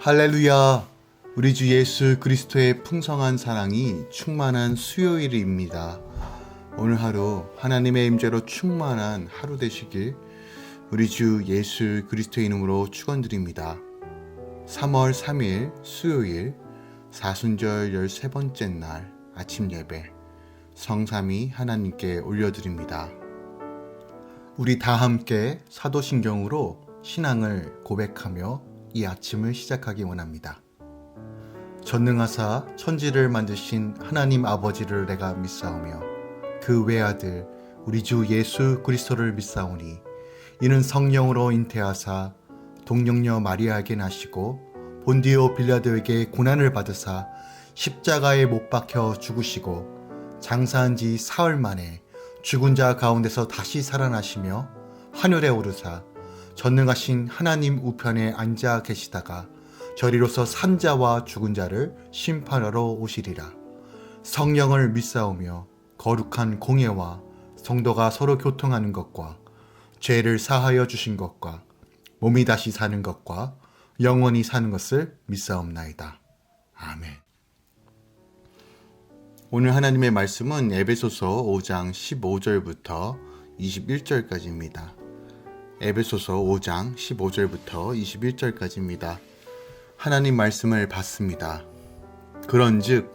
할렐루야! 우리 주 예수 그리스도의 풍성한 사랑이 충만한 수요일입니다. 오늘 하루 하나님의 임재로 충만한 하루 되시길 우리 주 예수 그리스도의 이름으로 축원드립니다. 3월 3일 수요일 사순절 13번째 날 아침 예배 성삼위 하나님께 올려드립니다. 우리 다 함께 사도신경으로 신앙을 고백하며 이 아침을 시작하기 원합니다. 전능하사 천지를 만드신 하나님 아버지를 내가 믿사오며 그 외아들 우리 주 예수 그리스도를 믿사오니 이는 성령으로 잉태하사 동정녀 마리아에게 나시고 본디오 빌라도에게 고난을 받으사 십자가에 못 박혀 죽으시고 장사한 지 사흘 만에 죽은 자 가운데서 다시 살아나시며 하늘에 오르사 전능하신 하나님 우편에 앉아 계시다가 저리로서 산자와 죽은 자를 심판하러 오시리라. 성령을 믿사오며 거룩한 공예와 성도가 서로 교통하는 것과 죄를 사하여 주신 것과 몸이 다시 사는 것과 영원히 사는 것을 믿사옵나이다. 아멘. 오늘 하나님의 말씀은 에베소서 5장 15절부터 21절까지입니다. 에베소서 5장 15절부터 21절까지입니다. 하나님 말씀을 받습니다. 그런즉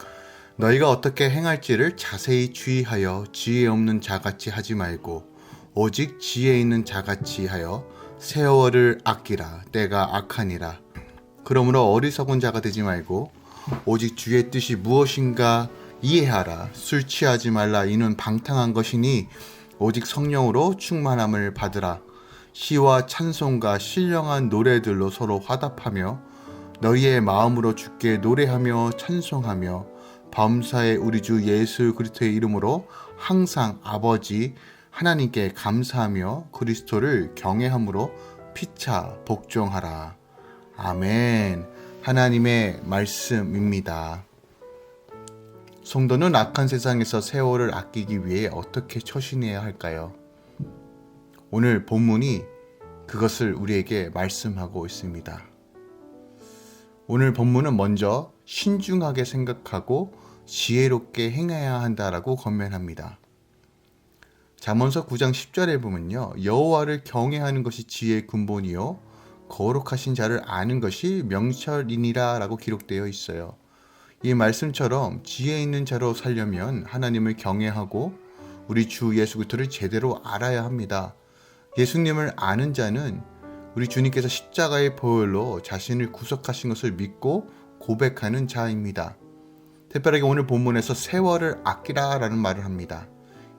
너희가 어떻게 행할지를 자세히 주의하여 지혜 없는 자같이 하지 말고 오직 지혜 있는 자같이 하여 세월을 아끼라. 때가 악하니라. 그러므로 어리석은 자가 되지 말고 오직 주의 뜻이 무엇인가 이해하라. 술 취하지 말라. 이는 방탕한 것이니 오직 성령으로 충만함을 받으라. 시와 찬송과 신령한 노래들로 서로 화답하며 너희의 마음으로 주께 노래하며 찬송하며 범사에 우리 주 예수 그리스도의 이름으로 항상 아버지 하나님께 감사하며 그리스도를 경외함으로 피차 복종하라. 아멘. 하나님의 말씀입니다. 성도는 악한 세상에서 세월을 아끼기 위해 어떻게 처신해야 할까요? 오늘 본문이 그것을 우리에게 말씀하고 있습니다. 오늘 본문은 먼저 신중하게 생각하고 지혜롭게 행해야 한다라고 권면합니다. 잠언서 9장 10절에 보면요. 여호와를 경외하는 것이 지혜의 근본이요 거룩하신 자를 아는 것이 명철이니라 라고 기록되어 있어요. 이 말씀처럼 지혜 있는 자로 살려면 하나님을 경외하고 우리 주 예수 그리스도를 제대로 알아야 합니다. 예수님을 아는 자는 우리 주님께서 십자가의 보혈로 자신을 구속하신 것을 믿고 고백하는 자입니다. 특별하게 오늘 본문에서 세월을 아끼라 라는 말을 합니다.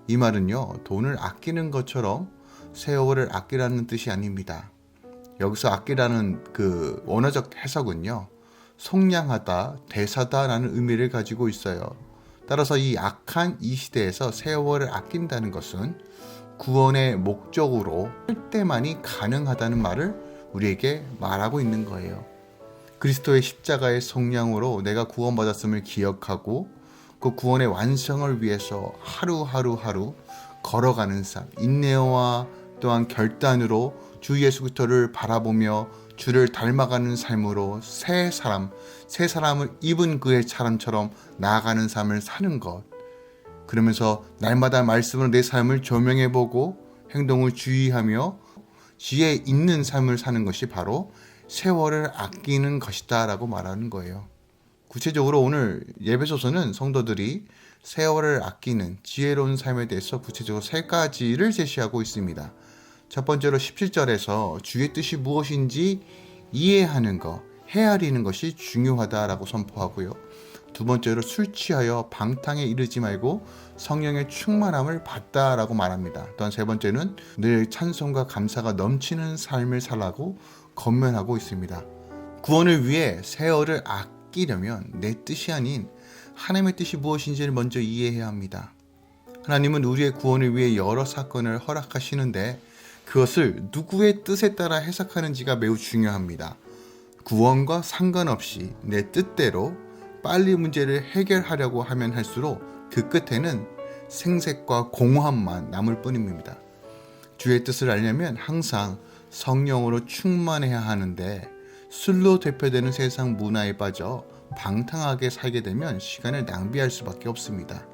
이 말은요, 돈을 아끼는 것처럼 세월을 아끼라는 뜻이 아닙니다. 여기서 아끼라는 그 원어적 해석은요, 속량하다, 대사다 라는 의미를 가지고 있어요. 따라서 이 악한 이 시대에서 세월을 아낀다는 것은 구원의 목적으로 할 때만이 가능하다는 말을 우리에게 말하고 있는 거예요. 그리스도의 십자가의 속량으로 내가 구원받았음을 기억하고 그 구원의 완성을 위해서 하루하루 걸어가는 삶, 인내와 또한 결단으로 주 예수 그리스도를 바라보며 주를 닮아가는 삶으로 새 사람을 입은 그의 사람처럼 나아가는 삶을 사는 것. 그러면서 날마다 말씀으로 내 삶을 조명해보고 행동을 주의하며 지혜 있는 삶을 사는 것이 바로 세월을 아끼는 것이다 라고 말하는 거예요. 구체적으로 오늘 예배소서는 성도들이 세월을 아끼는 지혜로운 삶에 대해서 구체적으로 세 가지를 제시하고 있습니다. 첫 번째로 17절에서 주의 뜻이 무엇인지 이해하는 것, 헤아리는 것이 중요하다라고 선포하고요. 두 번째로 술 취하여 방탕에 이르지 말고 성령의 충만함을 받다라고 말합니다. 또한 세 번째는 늘 찬송과 감사가 넘치는 삶을 살라고 권면하고 있습니다. 구원을 위해 세월을 아끼려면 내 뜻이 아닌 하나님의 뜻이 무엇인지를 먼저 이해해야 합니다. 하나님은 우리의 구원을 위해 여러 사건을 허락하시는데 그것을 누구의 뜻에 따라 해석하는지가 매우 중요합니다. 구원과 상관없이 내 뜻대로 빨리 문제를 해결하려고 하면 할수록 그 끝에는 생색과 공허함만 남을 뿐입니다. 주의 뜻을 알려면 항상 성령으로 충만해야 하는데 술로 대표되는 세상 문화에 빠져 방탕하게 살게 되면 시간을 낭비할 수밖에 없습니다.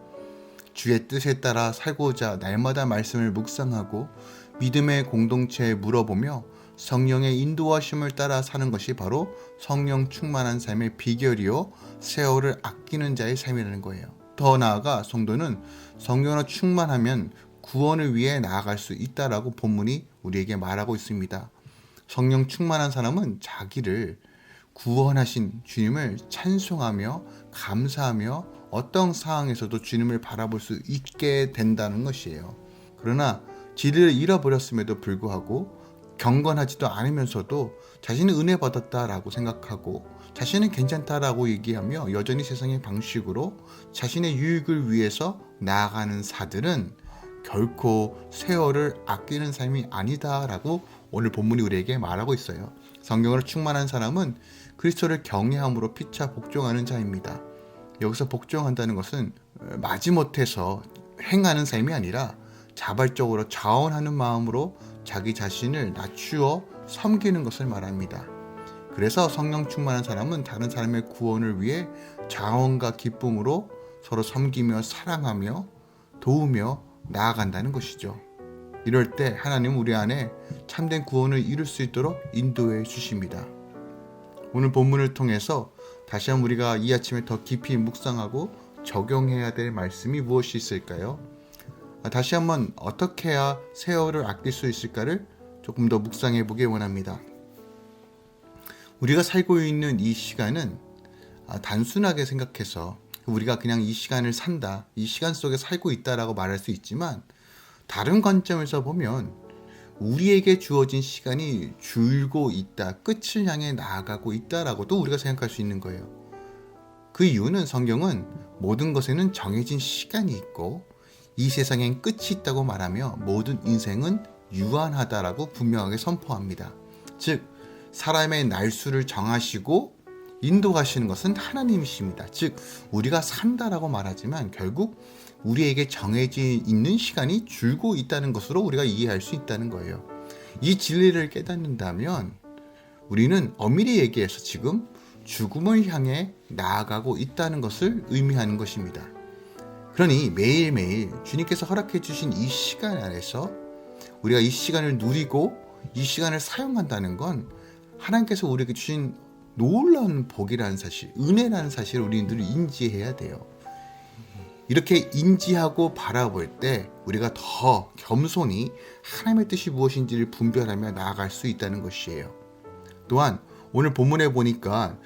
주의 뜻에 따라 살고자 날마다 말씀을 묵상하고 믿음의 공동체에 물어보며 성령의 인도하심을 따라 사는 것이 바로 성령 충만한 삶의 비결이요 세월을 아끼는 자의 삶이라는 거예요. 더 나아가 성도는 성령으로 충만하면 구원을 위해 나아갈 수 있다라고 본문이 우리에게 말하고 있습니다. 성령 충만한 사람은 자기를 구원하신 주님을 찬송하며 감사하며 어떤 상황에서도 주님을 바라볼 수 있게 된다는 것이에요. 그러나 진리를 잃어버렸음에도 불구하고 경건하지도 않으면서도 자신은 은혜 받았다라고 생각하고 자신은 괜찮다라고 얘기하며 여전히 세상의 방식으로 자신의 유익을 위해서 나아가는 자들은 결코 세월을 아끼는 삶이 아니다라고 오늘 본문이 우리에게 말하고 있어요. 성경으로 충만한 사람은 그리스도를 경외함으로 피차 복종하는 자입니다. 여기서 복종한다는 것은 마지못해서 행하는 삶이 아니라 자발적으로 자원하는 마음으로 자기 자신을 낮추어 섬기는 것을 말합니다. 그래서 성령 충만한 사람은 다른 사람의 구원을 위해 자원과 기쁨으로 서로 섬기며 사랑하며 도우며 나아간다는 것이죠. 이럴 때 하나님은 우리 안에 참된 구원을 이룰 수 있도록 인도해 주십니다. 오늘 본문을 통해서 다시 한번 우리가 이 아침에 더 깊이 묵상하고 적용해야 될 말씀이 무엇이 있을까요? 다시 한번 어떻게 해야 세월을 아낄 수 있을까를 조금 더 묵상해 보기 원합니다. 우리가 살고 있는 이 시간은 단순하게 생각해서 우리가 그냥 이 시간을 산다, 이 시간 속에 살고 있다라고 말할 수 있지만 다른 관점에서 보면 우리에게 주어진 시간이 줄고 있다, 끝을 향해 나아가고 있다라고도 우리가 생각할 수 있는 거예요. 그 이유는 성경은 모든 것에는 정해진 시간이 있고 이 세상엔 끝이 있다고 말하며 모든 인생은 유한하다라고 분명하게 선포합니다. 즉 사람의 날수를 정하시고 인도하시는 것은 하나님이십니다. 즉 우리가 산다라고 말하지만 결국 우리에게 정해져 있는 시간이 줄고 있다는 것으로 우리가 이해할 수 있다는 거예요. 이 진리를 깨닫는다면 우리는 엄밀히 얘기해서 지금 죽음을 향해 나아가고 있다는 것을 의미하는 것입니다. 그러니 매일매일 주님께서 허락해 주신 이 시간 안에서 우리가 이 시간을 누리고 이 시간을 사용한다는 건 하나님께서 우리에게 주신 놀라운 복이라는 사실, 은혜라는 사실을 우리들이 인지해야 돼요. 이렇게 인지하고 바라볼 때 우리가 더 겸손히 하나님의 뜻이 무엇인지를 분별하며 나아갈 수 있다는 것이에요. 또한 오늘 본문에 보니까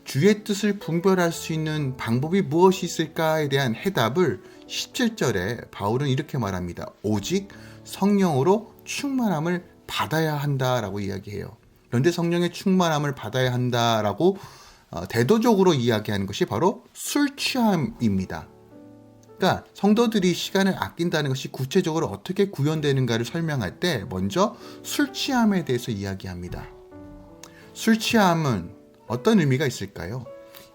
주의 뜻을 분별할 수 있는 방법이 무엇이 있을까에 대한 해답을 17절에 바울은 이렇게 말합니다. 오직 성령으로 충만함을 받아야 한다라고 이야기해요. 그런데 성령의 충만함을 받아야 한다라고 대도적으로 이야기하는 것이 바로 술 취함입니다. 그러니까 성도들이 시간을 아낀다는 것이 구체적으로 어떻게 구현되는가를 설명할 때 먼저 술 취함에 대해서 이야기합니다. 술 취함은 어떤 의미가 있을까요?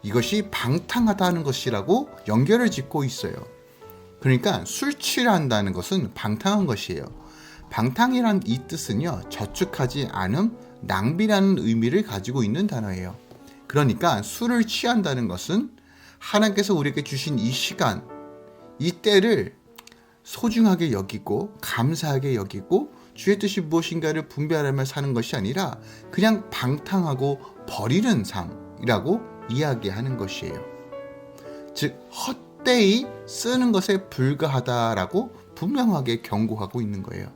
이것이 방탕하다는 것이라고 연결을 짓고 있어요. 그러니까 술 취한다는 것은 방탕한 것이에요. 방탕이란 이 뜻은요, 저축하지 않음, 낭비라는 의미를 가지고 있는 단어예요. 그러니까 술을 취한다는 것은 하나님께서 우리에게 주신 이 시간, 이 때를 소중하게 여기고 감사하게 여기고 주의 뜻이 무엇인가를 분별하며 사는 것이 아니라 그냥 방탕하고 버리는 삶이라고 이야기하는 것이에요. 즉 헛되이 쓰는 것에 불과하다라고 분명하게 경고하고 있는 거예요.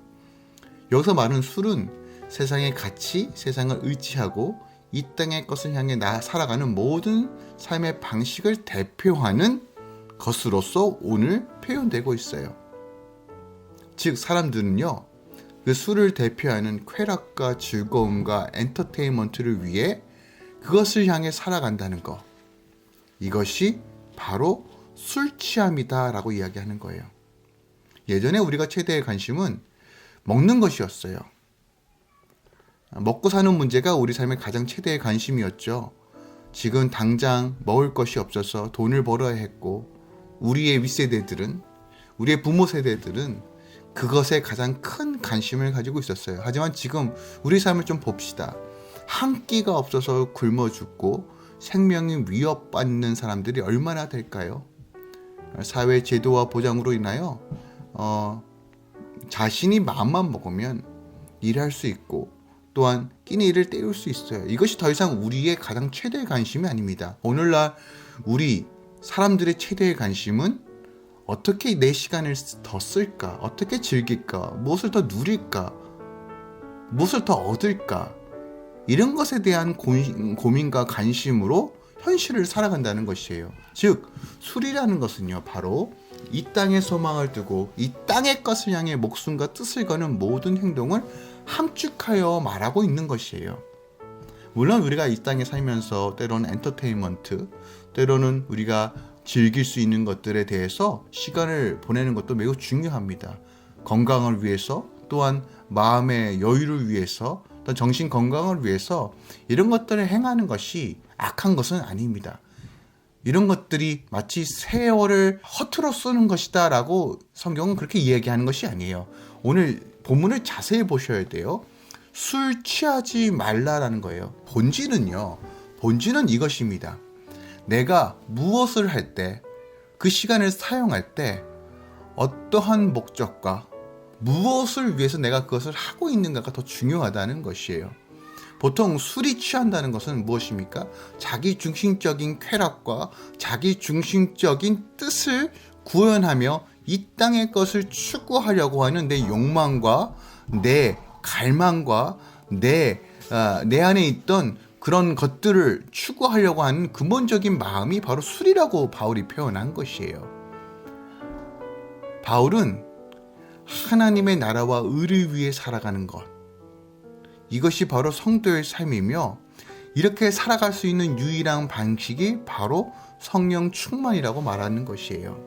여기서 말하는 술은 세상의 가치, 세상을 의지하고 이 땅의 것을 향해 살아가는 모든 삶의 방식을 대표하는 것으로서 오늘 표현되고 있어요. 즉 사람들은요, 그 술을 대표하는 쾌락과 즐거움과 엔터테인먼트를 위해 그것을 향해 살아간다는 것, 이것이 바로 술 취함이다라고 이야기하는 거예요. 예전에 우리가 최대의 관심은 먹는 것이었어요. 먹고 사는 문제가 우리 삶의 가장 최대의 관심이었죠. 지금 당장 먹을 것이 없어서 돈을 벌어야 했고 우리의 윗세대들은, 우리의 부모 세대들은 그것에 가장 큰 관심을 가지고 있었어요. 하지만 지금 우리 삶을 좀 봅시다. 한 끼가 없어서 굶어 죽고 생명이 위협받는 사람들이 얼마나 될까요? 사회 제도와 보장으로 인하여 자신이 마음만 먹으면 일할 수 있고 또한 끼니 일을 때울 수 있어요. 이것이 더 이상 우리의 가장 최대의 관심이 아닙니다. 오늘날 우리 사람들의 최대의 관심은 어떻게 내 시간을 더 쓸까? 어떻게 즐길까? 무엇을 더 누릴까? 무엇을 더 얻을까? 이런 것에 대한 고민과 관심으로 현실을 살아간다는 것이에요. 즉 술이라는 것은요, 바로 이 땅에 소망을 두고 이 땅의 것을 향해 목숨과 뜻을 거는 모든 행동을 함축하여 말하고 있는 것이에요. 물론 우리가 이 땅에 살면서 때로는 엔터테인먼트, 때로는 우리가 즐길 수 있는 것들에 대해서 시간을 보내는 것도 매우 중요합니다. 건강을 위해서, 또한 마음의 여유를 위해서, 또 정신 건강을 위해서 이런 것들을 행하는 것이 악한 것은 아닙니다. 이런 것들이 마치 세월을 허투루 쓰는 것이다 라고 성경은 그렇게 이야기하는 것이 아니에요. 오늘 본문을 자세히 보셔야 돼요. 술 취하지 말라라는 거예요. 본질은 이것입니다. 내가 무엇을 할 때, 그 시간을 사용할 때 어떠한 목적과 무엇을 위해서 내가 그것을 하고 있는가가 더 중요하다는 것이에요. 보통 술이 취한다는 것은 무엇입니까? 자기중심적인 쾌락과 자기중심적인 뜻을 구현하며 이 땅의 것을 추구하려고 하는 내 욕망과 내 갈망과 내 안에 있던 그런 것들을 추구하려고 하는 근본적인 마음이 바로 술이라고 바울이 표현한 것이에요. 바울은 하나님의 나라와 의를 위해 살아가는 것, 이것이 바로 성도의 삶이며 이렇게 살아갈 수 있는 유일한 방식이 바로 성령 충만이라고 말하는 것이에요.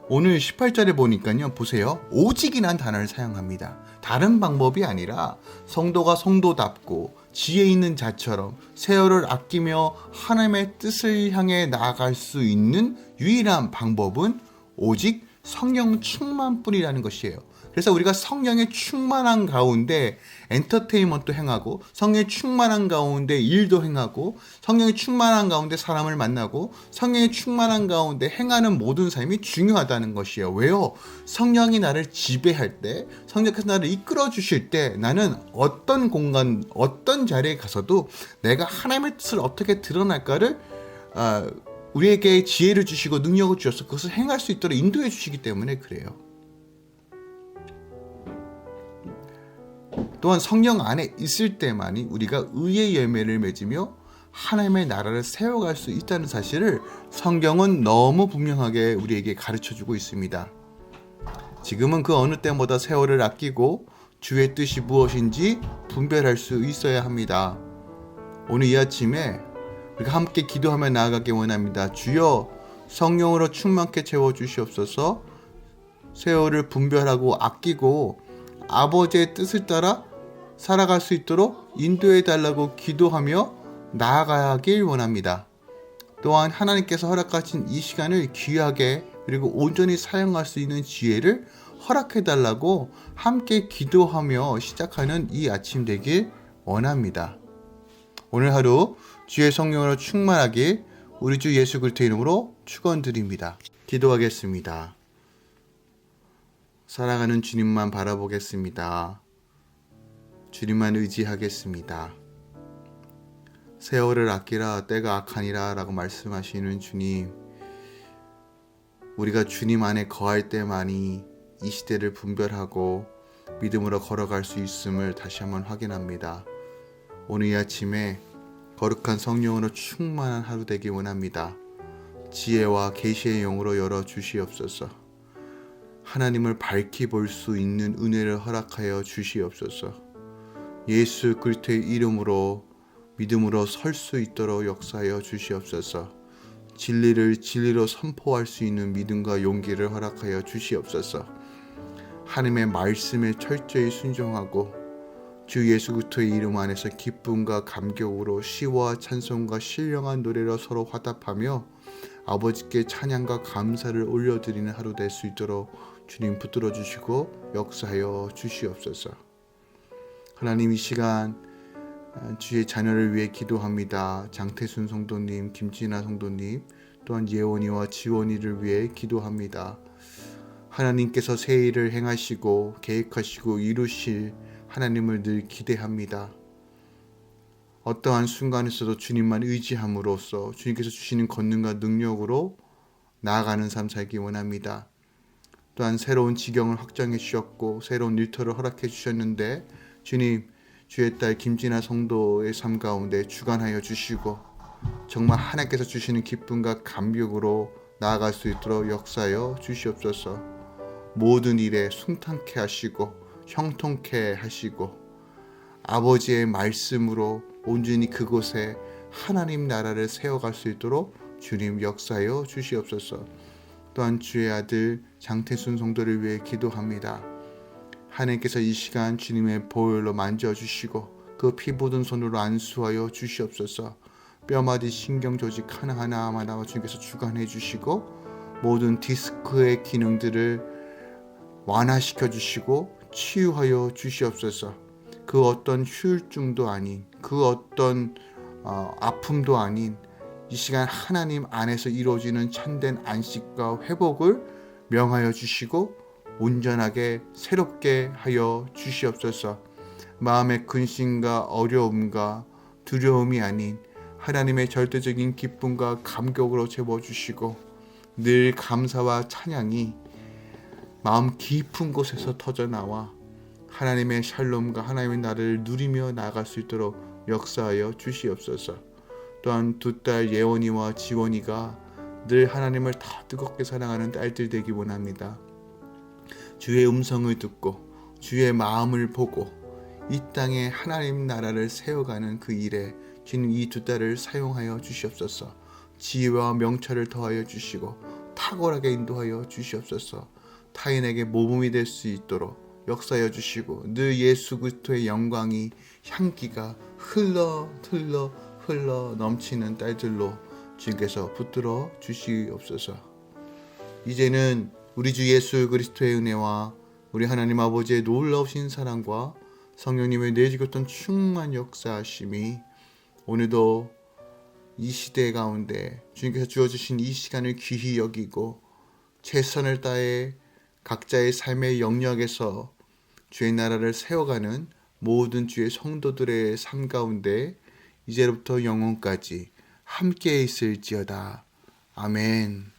오늘 18절에 보니까요, 보세요. 오직이란 단어를 사용합니다. 다른 방법이 아니라 성도가 성도답고 지혜 있는 자처럼 세월을 아끼며 하나님의 뜻을 향해 나아갈 수 있는 유일한 방법은 오직 성령 충만뿐이라는 것이에요. 그래서 우리가 성령의 충만한 가운데 엔터테인먼트 행하고, 성령의 충만한 가운데 일도 행하고, 성령의 충만한 가운데 사람을 만나고, 성령의 충만한 가운데 행하는 모든 삶이 중요하다는 것이에요. 왜요? 성령이 나를 지배할 때, 성령께서 나를 이끌어 주실 때 나는 어떤 공간, 어떤 자리에 가서도 내가 하나님의 뜻을 어떻게 드러날까를 우리에게 지혜를 주시고 능력을 주셔서 그것을 행할 수 있도록 인도해 주시기 때문에 그래요. 또한 성령 안에 있을 때만이 우리가 의의 열매를 맺으며 하나님의 나라를 세워갈 수 있다는 사실을 성경은 너무 분명하게 우리에게 가르쳐주고 있습니다. 지금은 그 어느 때보다 세월을 아끼고 주의 뜻이 무엇인지 분별할 수 있어야 합니다. 오늘 이 아침에 우리가 함께 기도하며 나아가기 원합니다. 주여, 성령으로 충만케 채워주시옵소서. 세월을 분별하고 아끼고 아버지의 뜻을 따라 살아갈 수 있도록 인도해 달라고 기도하며 나아가길 원합니다. 또한 하나님께서 허락하신 이 시간을 귀하게 그리고 온전히 사용할 수 있는 지혜를 허락해 달라고 함께 기도하며 시작하는 이 아침 되길 원합니다. 오늘 하루 주의 성령으로 충만하길 우리 주 예수 그리스도의 이름으로 축원드립니다. 기도하겠습니다. 살아가는 주님만 바라보겠습니다. 주님만 의지하겠습니다. 세월을 아끼라 때가 악하니라 라고 말씀하시는 주님, 우리가 주님 안에 거할 때만이 이 시대를 분별하고 믿음으로 걸어갈 수 있음을 다시 한번 확인합니다. 오늘 이 아침에 거룩한 성령으로 충만한 하루 되기 원합니다. 지혜와 계시의 영으로 열어 주시옵소서. 하나님을 밝히 볼 수 있는 은혜를 허락하여 주시옵소서. 예수 그리스도의 이름으로 믿음으로 설 수 있도록 역사하여 주시옵소서. 진리를 진리로 선포할 수 있는 믿음과 용기를 허락하여 주시옵소서. 하나님의 말씀에 철저히 순종하고 주 예수 그리스도의 이름 안에서 기쁨과 감격으로 시와 찬송과 신령한 노래로 서로 화답하며 아버지께 찬양과 감사를 올려드리는 하루 될 수 있도록 주님 붙들어 주시고 역사하여 주시옵소서. 하나님, 이 시간 주의 자녀를 위해 기도합니다. 장태순 성도님, 김진아 성도님, 또한 예원이와 지원이를 위해 기도합니다. 하나님께서 새 일을 행하시고 계획하시고 이루실 하나님을 늘 기대합니다. 어떠한 순간에서도 주님만 의지함으로써 주님께서 주시는 권능과 능력으로 나아가는 삶 살기 원합니다. 또한 새로운 지경을 확정해 주셨고 새로운 일터를 허락해 주셨는데 주님, 주의 딸 김진아 성도의 삶 가운데 주관하여 주시고 정말 하나님께서 주시는 기쁨과 감격으로 나아갈 수 있도록 역사하여 주시옵소서. 모든 일에 순탄케 하시고 형통케 하시고 아버지의 말씀으로 온전히 그곳에 하나님 나라를 세워갈 수 있도록 주님 역사하여 주시옵소서. 또한 주의 아들 장태순 성도를 위해 기도합니다. 하나님께서 이 시간 주님의 보혈로 만져주시고 그 피 묻은 손으로 안수하여 주시옵소서. 뼈마디 신경조직 하나하나마다 주님께서 주관해 주시고 모든 디스크의 기능들을 완화시켜 주시고 치유하여 주시옵소서. 그 어떤 휴일증도 아닌 그 어떤 아픔도 아닌 이 시간 하나님 안에서 이루어지는 참된 안식과 회복을 명하여 주시고 온전하게 새롭게 하여 주시옵소서. 마음의 근심과 어려움과 두려움이 아닌 하나님의 절대적인 기쁨과 감격으로 채워주시고 늘 감사와 찬양이 마음 깊은 곳에서 터져나와 하나님의 샬롬과 하나님의 나라를 누리며 나아갈 수 있도록 역사하여 주시옵소서. 또한 두 딸 예원이와 지원이가 늘 하나님을 더 뜨겁게 사랑하는 딸들 되기 원합니다. 주의 음성을 듣고 주의 마음을 보고 이 땅에 하나님 나라를 세워가는 그 일에 주님 이 두 딸을 사용하여 주시옵소서. 지혜와 명철을 더하여 주시고 탁월하게 인도하여 주시옵소서. 타인에게 모범이 될 수 있도록 역사하여 주시고 늘 예수 그리스도의 영광이 향기가 흘러 넘치는 딸들로 주님께서 붙들어 주시옵소서. 이제는 우리 주 예수 그리스도의 은혜와 우리 하나님 아버지의 놀라우신 사랑과 성령님의 내주셨던 충만 역사하심이 오늘도 이 시대 가운데 주님께서 주어주신 이 시간을 귀히 여기고 최선을 다해 각자의 삶의 영역에서 주의 나라를 세워가는 모든 주의 성도들의 삶 가운데 이제부터 영원까지 함께 있을지어다. 아멘.